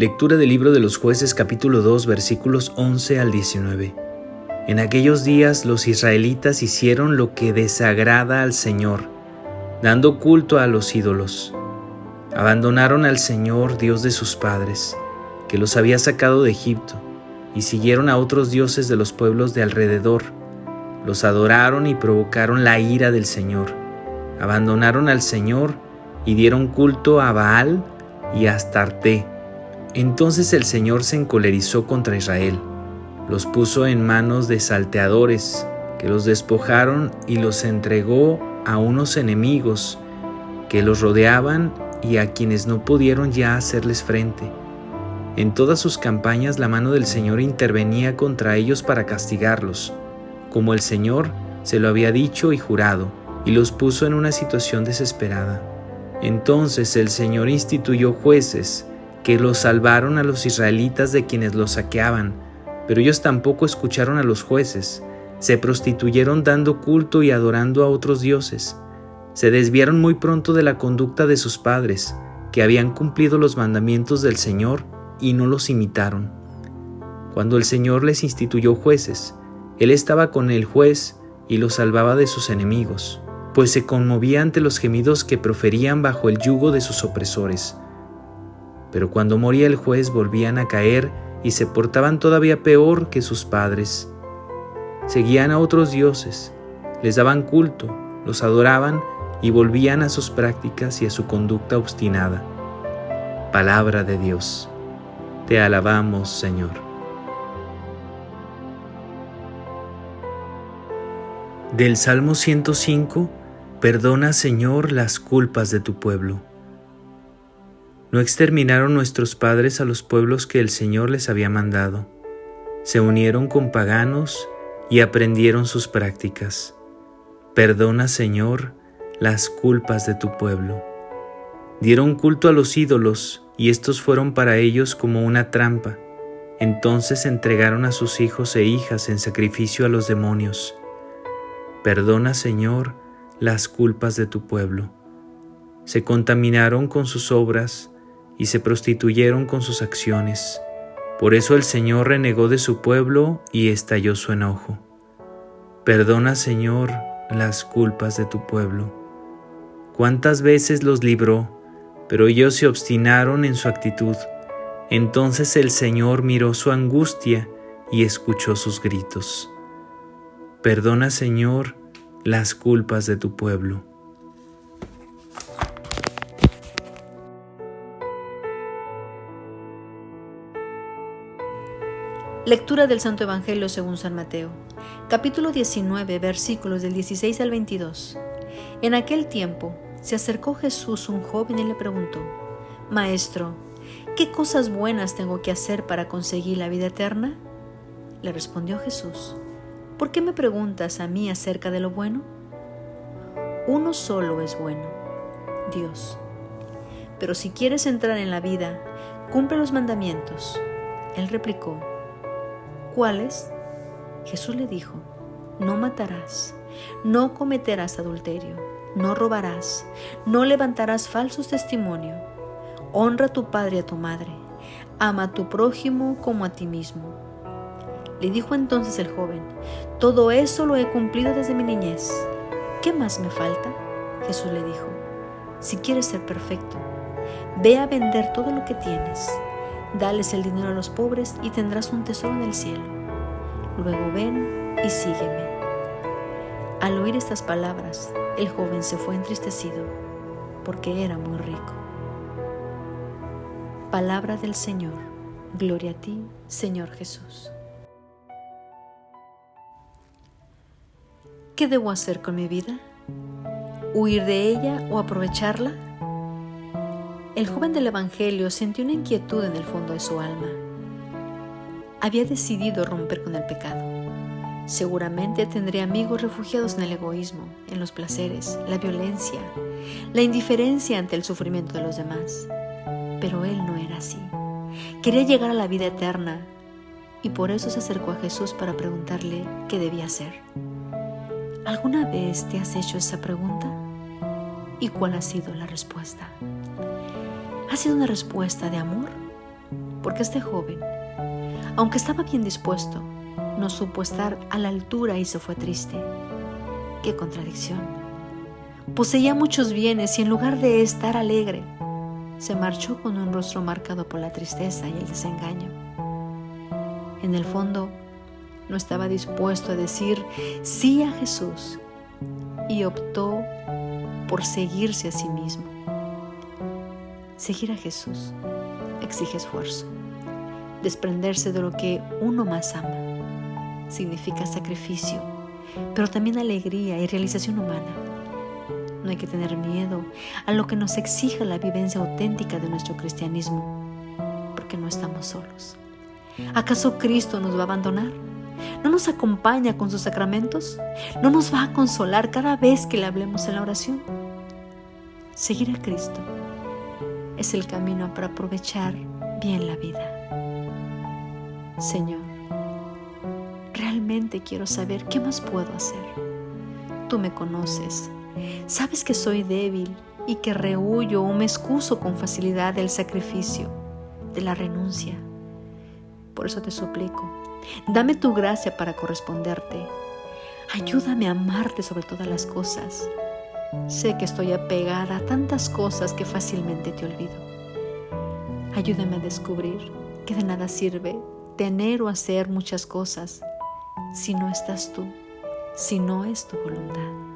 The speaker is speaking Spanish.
Lectura del libro de los Jueces capítulo 2 versículos 11 al 19. En aquellos días los israelitas hicieron lo que desagrada al Señor, dando culto a los ídolos. Abandonaron al Señor, Dios de sus padres, que los había sacado de Egipto, y siguieron a otros dioses de los pueblos de alrededor. Los adoraron y provocaron la ira del Señor. Abandonaron al Señor y dieron culto a Baal y a Astarte. Entonces el Señor se encolerizó contra Israel. Los puso en manos de salteadores, que los despojaron y los entregó a unos enemigos que los rodeaban y a quienes no pudieron ya hacerles frente. En todas sus campañas la mano del Señor intervenía contra ellos para castigarlos, como el Señor se lo había dicho y jurado, y los puso en una situación desesperada. Entonces el Señor instituyó jueces que los salvaron a los israelitas de quienes los saqueaban, pero ellos tampoco escucharon a los jueces, se prostituyeron dando culto y adorando a otros dioses. Se desviaron muy pronto de la conducta de sus padres, que habían cumplido los mandamientos del Señor y no los imitaron. Cuando el Señor les instituyó jueces, Él estaba con el juez y los salvaba de sus enemigos, pues se conmovía ante los gemidos que proferían bajo el yugo de sus opresores. Pero cuando moría el juez volvían a caer y se portaban todavía peor que sus padres. Seguían a otros dioses, les daban culto, los adoraban y volvían a sus prácticas y a su conducta obstinada. Palabra de Dios. Te alabamos, Señor. Del Salmo 105, perdona, Señor, las culpas de tu pueblo. No exterminaron nuestros padres a los pueblos que el Señor les había mandado. Se unieron con paganos y aprendieron sus prácticas. Perdona, Señor, las culpas de tu pueblo. Dieron culto a los ídolos y estos fueron para ellos como una trampa. Entonces entregaron a sus hijos e hijas en sacrificio a los demonios. Perdona, Señor, las culpas de tu pueblo. Se contaminaron con sus obras y se prostituyeron con sus acciones. Por eso el Señor renegó de su pueblo y estalló su enojo. Perdona, Señor, las culpas de tu pueblo. ¿Cuántas veces los libró? Pero ellos se obstinaron en su actitud. Entonces el Señor miró su angustia y escuchó sus gritos. Perdona, Señor, las culpas de tu pueblo. Lectura del Santo Evangelio según San Mateo, capítulo 19, versículos del 16 al 22. En aquel tiempo se acercó Jesús un joven y le preguntó: Maestro, ¿qué cosas buenas tengo que hacer para conseguir la vida eterna? Le respondió Jesús: ¿Por qué me preguntas a mí acerca de lo bueno? Uno solo es bueno, Dios. Pero si quieres entrar en la vida, cumple los mandamientos. Él replicó: ¿Cuáles? Jesús le dijo: No matarás, no cometerás adulterio, no robarás, no levantarás falsos testimonios, honra a tu padre y a tu madre, ama a tu prójimo como a ti mismo. Le dijo entonces el joven: Todo eso lo he cumplido desde mi niñez. ¿Qué más me falta? Jesús le dijo: Si quieres ser perfecto, ve a vender todo lo que tienes. Dales el dinero a los pobres y tendrás un tesoro en el cielo. Luego ven y sígueme. Al oír estas palabras, el joven se fue entristecido, porque era muy rico. Palabra del Señor. Gloria a ti, Señor Jesús. ¿Qué debo hacer con mi vida? ¿Huir de ella o aprovecharla? El joven del Evangelio sintió una inquietud en el fondo de su alma. Había decidido romper con el pecado. Seguramente tendría amigos refugiados en el egoísmo, en los placeres, la violencia, la indiferencia ante el sufrimiento de los demás. Pero él no era así. Quería llegar a la vida eterna y por eso se acercó a Jesús para preguntarle qué debía hacer. ¿Alguna vez te has hecho esa pregunta? ¿Y cuál ha sido la respuesta? ¿Ha sido una respuesta de amor porque este joven, aunque estaba bien dispuesto, no supo estar a la altura y se fue triste. ¡Qué contradicción! Poseía muchos bienes y en lugar de estar alegre, se marchó con un rostro marcado por la tristeza y el desengaño. En el fondo, no estaba dispuesto a decir sí a Jesús y optó por seguirse a sí mismo. Seguir a Jesús exige esfuerzo. Desprenderse de lo que uno más ama significa sacrificio, pero también alegría y realización humana. No hay que tener miedo a lo que nos exija la vivencia auténtica de nuestro cristianismo, porque no estamos solos. ¿Acaso Cristo nos va a abandonar? ¿No nos acompaña con sus sacramentos? ¿No nos va a consolar cada vez que le hablemos en la oración? Seguir a Cristo es el camino para aprovechar bien la vida. Señor, realmente quiero saber qué más puedo hacer. Tú me conoces, sabes que soy débil y que rehuyo o me excuso con facilidad del sacrificio, de la renuncia. Por eso te suplico, dame tu gracia para corresponderte. Ayúdame a amarte sobre todas las cosas. Sé que estoy apegada a tantas cosas que fácilmente te olvido. Ayúdame a descubrir que de nada sirve tener o hacer muchas cosas si no estás tú, si no es tu voluntad.